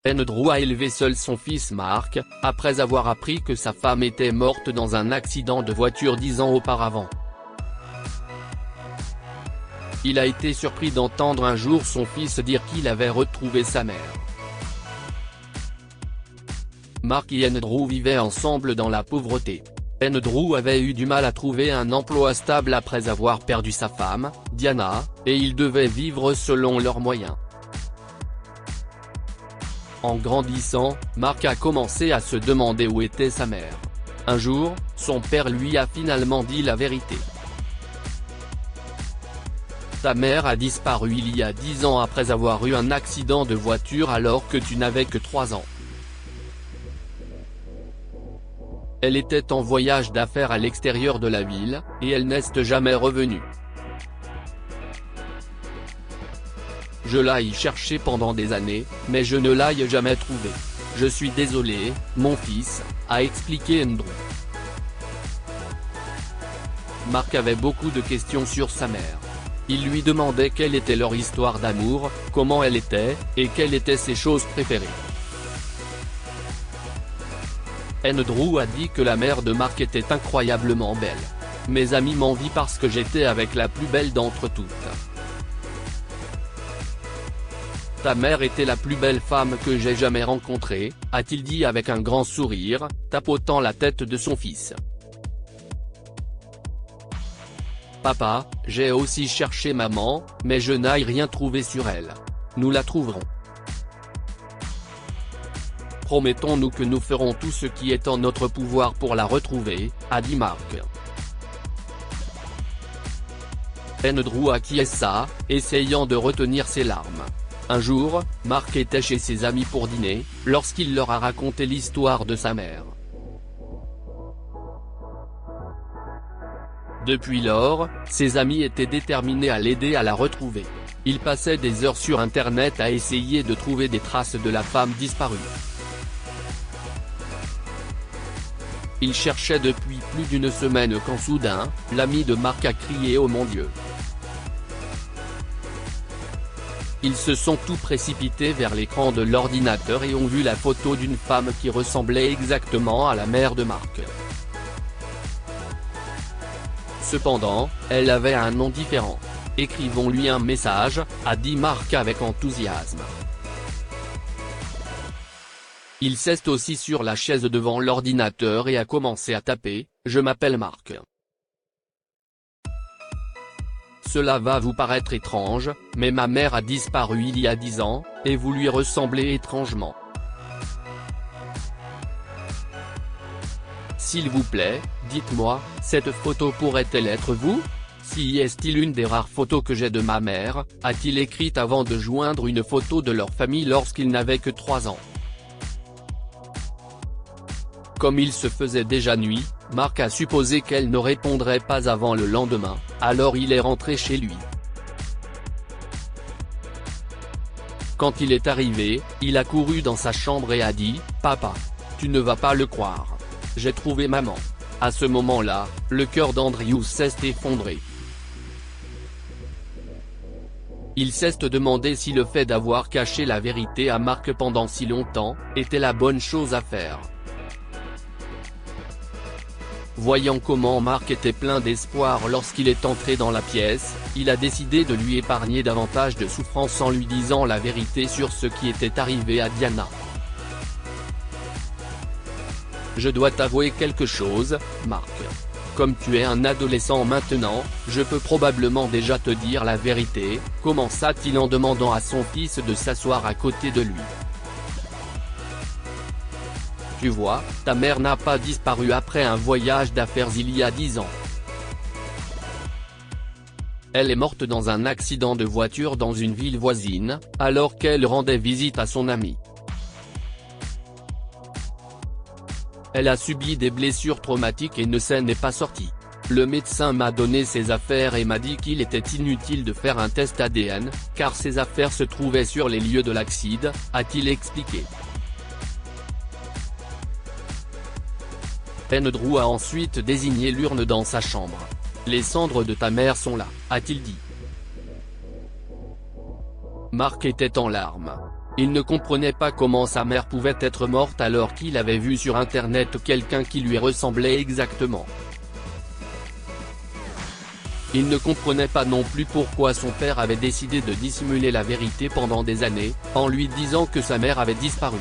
Andrew a élevé seul son fils Mark, après avoir appris que sa femme était morte dans un accident de voiture 10 ans auparavant. Il a été surpris d'entendre un jour son fils dire qu'il avait retrouvé sa mère. Mark et Andrew vivaient ensemble dans la pauvreté. Andrew avait eu du mal à trouver un emploi stable après avoir perdu sa femme, Diana, et ils devaient vivre selon leurs moyens. En grandissant, Mark a commencé à se demander où était sa mère. Un jour, son père lui a finalement dit la vérité. Ta mère a disparu il y a 10 ans après avoir eu un accident de voiture alors que tu n'avais que 3 ans. Elle était en voyage d'affaires à l'extérieur de la ville, et elle n'est jamais revenue. Je l'ai cherchée pendant des années, mais je ne l'ai jamais trouvée. Je suis désolé, mon fils, a expliqué Andrew. Mark avait beaucoup de questions sur sa mère. Il lui demandait quelle était leur histoire d'amour, comment elle était, et quelles étaient ses choses préférées. Andrew a dit que la mère de Mark était incroyablement belle. Mes amis m'envient parce que j'étais avec la plus belle d'entre toutes. Ta mère était la plus belle femme que j'ai jamais rencontrée, a-t-il dit avec un grand sourire, tapotant la tête de son fils. Papa, j'ai aussi cherché maman, mais je n'ai rien trouvé sur elle. Nous la trouverons. Promettons-nous que nous ferons tout ce qui est en notre pouvoir pour la retrouver, a dit Mark. Andrew acquiesça, essayant de retenir ses larmes. Un jour, Mark était chez ses amis pour dîner, lorsqu'il leur a raconté l'histoire de sa mère. Depuis lors, ses amis étaient déterminés à l'aider à la retrouver. Ils passaient des heures sur Internet à essayer de trouver des traces de la femme disparue. Ils cherchaient depuis plus d'une semaine quand soudain, l'ami de Mark a crié « Oh mon Dieu !». Ils se sont tous précipités vers l'écran de l'ordinateur et ont vu la photo d'une femme qui ressemblait exactement à la mère de Mark. Cependant, elle avait un nom différent. « Écrivons-lui un message », a dit Mark avec enthousiasme. Il s'est assis sur la chaise devant l'ordinateur et a commencé à taper « Je m'appelle Mark ». Cela va vous paraître étrange, mais ma mère a disparu il y a 10 ans, et vous lui ressemblez étrangement. S'il vous plaît, dites-moi, cette photo pourrait-elle être vous? Si est-il une des rares photos que j'ai de ma mère, a-t-il écrit avant de joindre une photo de leur famille lorsqu'il n'avait que 3 ans. Comme il se faisait déjà nuit, Mark a supposé qu'elle ne répondrait pas avant le lendemain, alors il est rentré chez lui. Quand il est arrivé, il a couru dans sa chambre et a dit « Papa, tu ne vas pas le croire. J'ai trouvé maman ». À ce moment-là, le cœur d'Andrew s'est effondré. Il s'est demandé si le fait d'avoir caché la vérité à Mark pendant si longtemps, était la bonne chose à faire. Voyant comment Mark était plein d'espoir lorsqu'il est entré dans la pièce, il a décidé de lui épargner davantage de souffrance en lui disant la vérité sur ce qui était arrivé à Diana. Je dois t'avouer quelque chose, Mark. Comme tu es un adolescent maintenant, je peux probablement déjà te dire la vérité, commença-t-il en demandant à son fils de s'asseoir à côté de lui. Tu vois, ta mère n'a pas disparu après un voyage d'affaires il y a 10 ans. Elle est morte dans un accident de voiture dans une ville voisine, alors qu'elle rendait visite à son ami. Elle a subi des blessures traumatiques et ne s'en est pas sortie. Le médecin m'a donné ses affaires et m'a dit qu'il était inutile de faire un test ADN, car ses affaires se trouvaient sur les lieux de l'accident, a-t-il expliqué. Andrew a ensuite désigné l'urne dans sa chambre. Les cendres de ta mère sont là, a-t-il dit. Mark était en larmes. Il ne comprenait pas comment sa mère pouvait être morte alors qu'il avait vu sur internet quelqu'un qui lui ressemblait exactement. Il ne comprenait pas non plus pourquoi son père avait décidé de dissimuler la vérité pendant des années, en lui disant que sa mère avait disparu.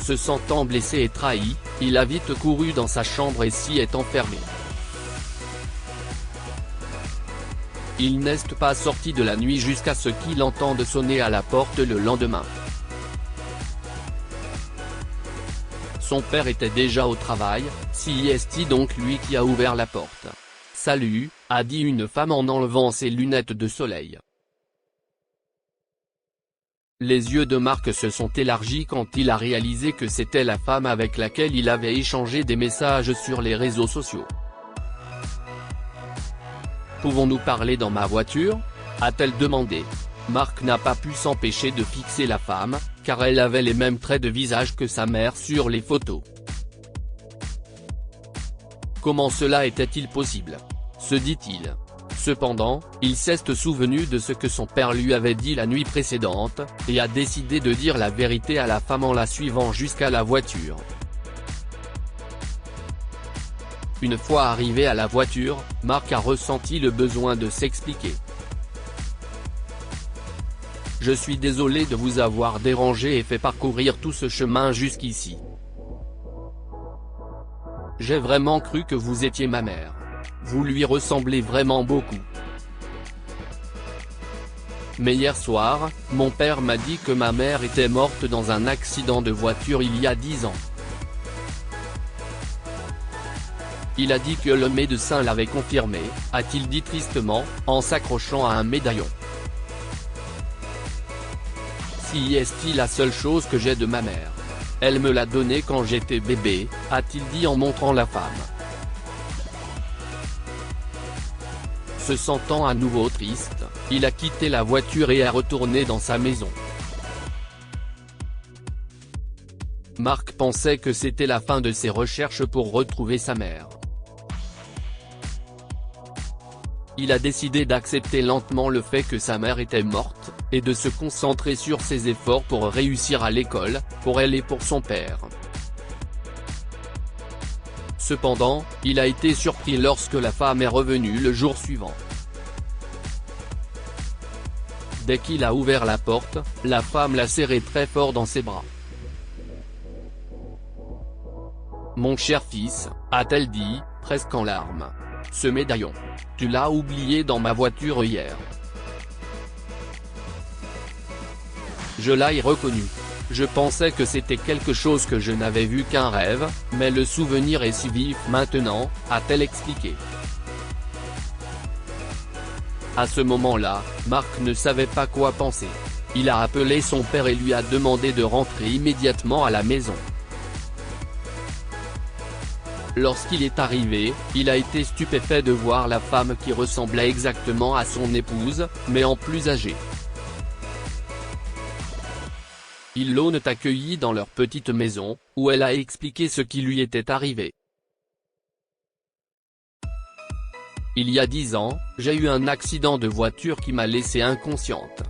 Se sentant blessé et trahi, il a vite couru dans sa chambre et s'y est enfermé. Il n'est pas sorti de la nuit jusqu'à ce qu'il entende sonner à la porte le lendemain. Son père était déjà au travail, c'est donc lui qui a ouvert la porte. « Salut », a dit une femme en enlevant ses lunettes de soleil. Les yeux de Mark se sont élargis quand il a réalisé que c'était la femme avec laquelle il avait échangé des messages sur les réseaux sociaux. « Pouvons-nous parler dans ma voiture ?» a-t-elle demandé. Mark n'a pas pu s'empêcher de fixer la femme, car elle avait les mêmes traits de visage que sa mère sur les photos. Comment cela était-il possible ? Se dit-il. Cependant, il s'est souvenu de ce que son père lui avait dit la nuit précédente, et a décidé de dire la vérité à la femme en la suivant jusqu'à la voiture. Une fois arrivé à la voiture, Mark a ressenti le besoin de s'expliquer. « Je suis désolé de vous avoir dérangé et fait parcourir tout ce chemin jusqu'ici. J'ai vraiment cru que vous étiez ma mère. Vous lui ressemblez vraiment beaucoup. Mais hier soir, mon père m'a dit que ma mère était morte dans un accident de voiture il y a 10 ans. Il a dit que le médecin l'avait confirmé, a-t-il dit tristement, en s'accrochant à un médaillon. C'est la seule chose que j'ai de ma mère. Elle me l'a donné quand j'étais bébé, a-t-il dit en montrant la femme. Se sentant à nouveau triste, il a quitté la voiture et est retourné dans sa maison. Mark pensait que c'était la fin de ses recherches pour retrouver sa mère. Il a décidé d'accepter lentement le fait que sa mère était morte, et de se concentrer sur ses efforts pour réussir à l'école, pour elle et pour son père. Cependant, il a été surpris lorsque la femme est revenue le jour suivant. Dès qu'il a ouvert la porte, la femme l'a serré très fort dans ses bras. « Mon cher fils », a-t-elle dit, presque en larmes. « Ce médaillon. Tu l'as oublié dans ma voiture hier. » Je l'ai reconnu. Je pensais que c'était quelque chose que je n'avais vu qu'un rêve, mais le souvenir est si vif maintenant, a-t-elle expliqué. À ce moment-là, Mark ne savait pas quoi penser. Il a appelé son père et lui a demandé de rentrer immédiatement à la maison. Lorsqu'il est arrivé, il a été stupéfait de voir la femme qui ressemblait exactement à son épouse, mais en plus âgée. Ils l'ont accueillie dans leur petite maison, où elle a expliqué ce qui lui était arrivé. Il y a 10 ans, j'ai eu un accident de voiture qui m'a laissé inconsciente.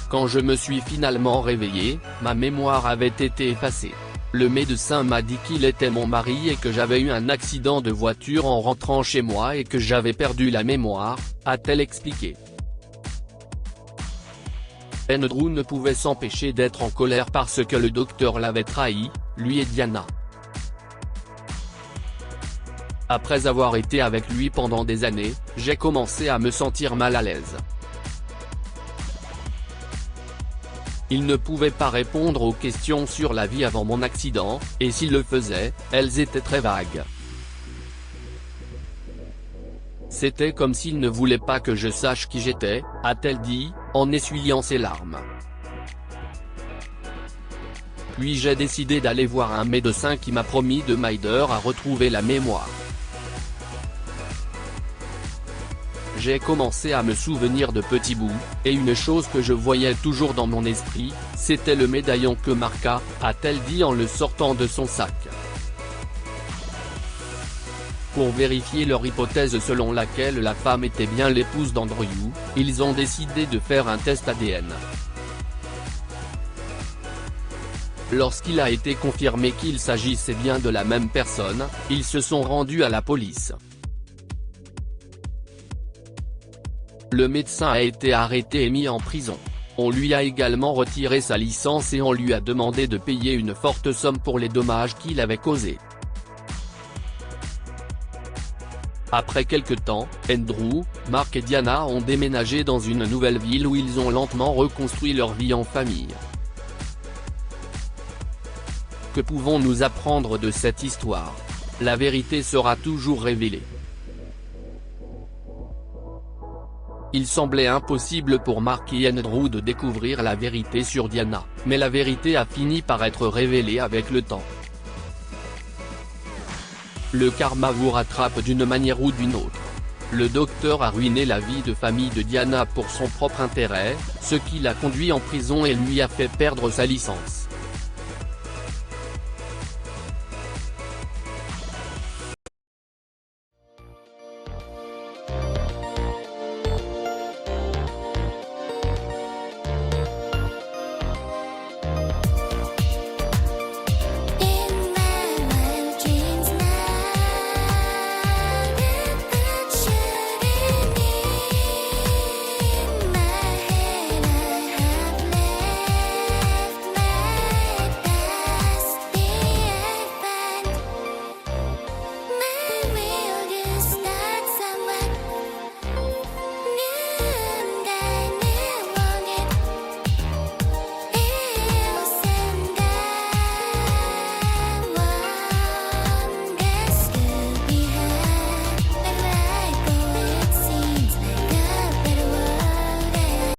Quand je me suis finalement réveillé, ma mémoire avait été effacée. Le médecin m'a dit qu'il était mon mari et que j'avais eu un accident de voiture en rentrant chez moi et que j'avais perdu la mémoire, a-t-elle expliqué. Andrew ne pouvait s'empêcher d'être en colère parce que le docteur l'avait trahi, lui et Diana. Après avoir été avec lui pendant des années, j'ai commencé à me sentir mal à l'aise. Il ne pouvait pas répondre aux questions sur la vie avant mon accident, et s'il le faisait, elles étaient très vagues. C'était comme s'il ne voulait pas que je sache qui j'étais, a-t-elle dit, en essuyant ses larmes. Puis j'ai décidé d'aller voir un médecin qui m'a promis de m'aider à retrouver la mémoire. J'ai commencé à me souvenir de petits bouts, et une chose que je voyais toujours dans mon esprit, c'était le médaillon que Marka, a-t-elle dit en le sortant de son sac. Pour vérifier leur hypothèse selon laquelle la femme était bien l'épouse d'Andrew, ils ont décidé de faire un test ADN. Lorsqu'il a été confirmé qu'il s'agissait bien de la même personne, ils se sont rendus à la police. Le médecin a été arrêté et mis en prison. On lui a également retiré sa licence et on lui a demandé de payer une forte somme pour les dommages qu'il avait causés. Après quelque temps, Andrew, Mark et Diana ont déménagé dans une nouvelle ville où ils ont lentement reconstruit leur vie en famille. Que pouvons-nous apprendre de cette histoire? La vérité sera toujours révélée. Il semblait impossible pour Mark et Andrew de découvrir la vérité sur Diana, mais la vérité a fini par être révélée avec le temps. Le karma vous rattrape d'une manière ou d'une autre. Le docteur a ruiné la vie de famille de Diana pour son propre intérêt, ce qui l'a conduit en prison et lui a fait perdre sa licence.